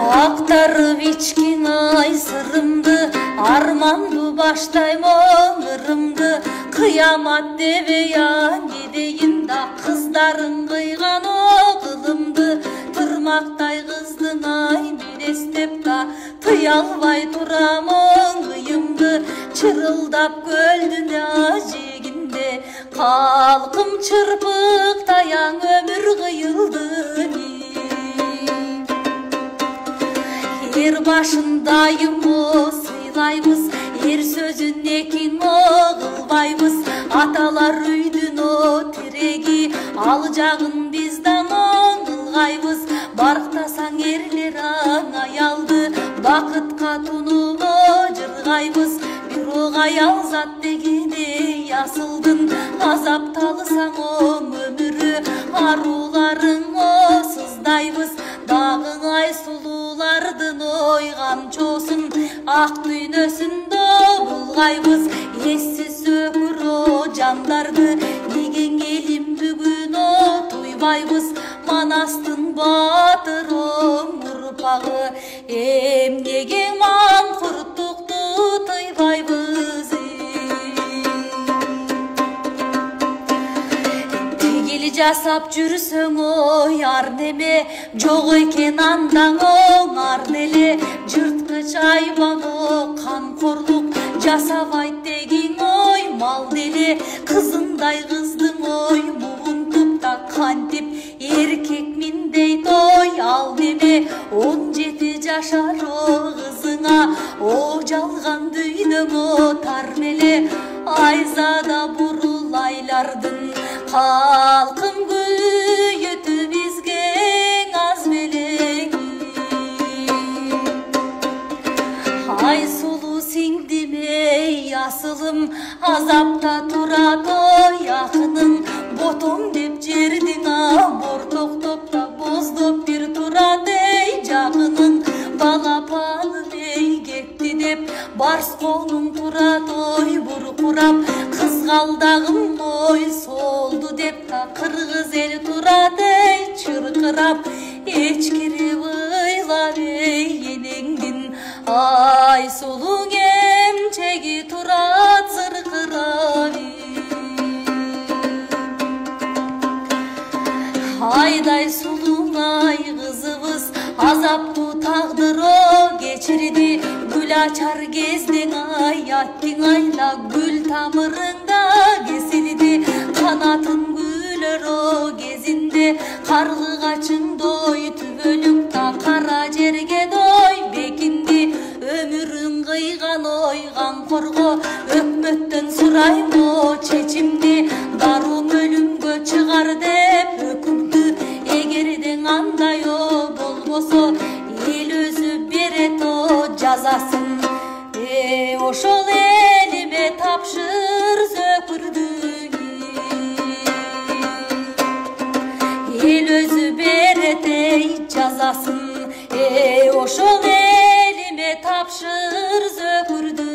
Aktarıp içkin ay sırımdı, armandı baştayman ırımdı. Kıyamat deveyan gideyim da kızların kıygan o kılımdı. Tırmaktay kızdın ay bir estep da tıyalvay duramın kıyımdı. Çırıldap göldün aciginde kalkım çırpık tayan ömür kıyıldı. Yer başındayım o sıylayбыз, er sözün ekin o kılbayбыз. Atalar üydün o tireги, alacağın bizden on kılgayбыз. Barktasan erler ayaldı, bakıtka tunup o jırgayбыз. Bir o ayal zat degene yasıldın, azaptalısan o ömürü, aruların o sızdayбыз. Dağın ay sululardın oy kamçosun, ak düynösün bulgayбыз. Essiz sökür o candardı, negen elim бүгүн o туйбайбыз. Manastın batır o urpağı, emnege mankurtuktu туйбайбыз. Жасап жүрсөң ой ар неме, жок экен андан оңар деле. Жырткыч айбан о камкорлук, жасабайт дегин ой мал деле. Кызындай кыздың ой мугунтуп да кантип эркекмин дейт ой ал неме. 17 жашар о кызыңа о жалган дүйнөңө тар меле. Айзада бурул айлардын халкым күйөтү бизге аз белең. Ай сулуу сиңдиме асылым, азапта турат ой акының. Ботом деп жердин бортоктоп да боздоп бир турат эй жакының. Балапаны бей кетти деп барс колуң турат ой буркурап. Кызгалдагым ой солду деп та кыргыз эл турат эй чыркырап. Эчкирип ыйлап эй энеңдин ай сулуң эмчеги турат зыркырап. Айдай сулуң ай кызыбыз азаптуу тагдыр о кечирди. Гүл ачар кезден ай аттың айла гүл тамырыңда кесилди. Канатын күлөр о кезинде карлыгачыңдой түбөлүкта кара жерге дой бекинди. Өмүрүн кыйган ой камкорго өкмөттөн сурайм о чечимди. Даруң өлүмгө чыгар деп өкүмдү, эгерден андай о болбосо эл өзү берет о жазасын. Ошол элиме тапшыр зөкүрдүң, эл өзү берет эй жазасын. Ошол элиме тапшыр зөкүрдүң.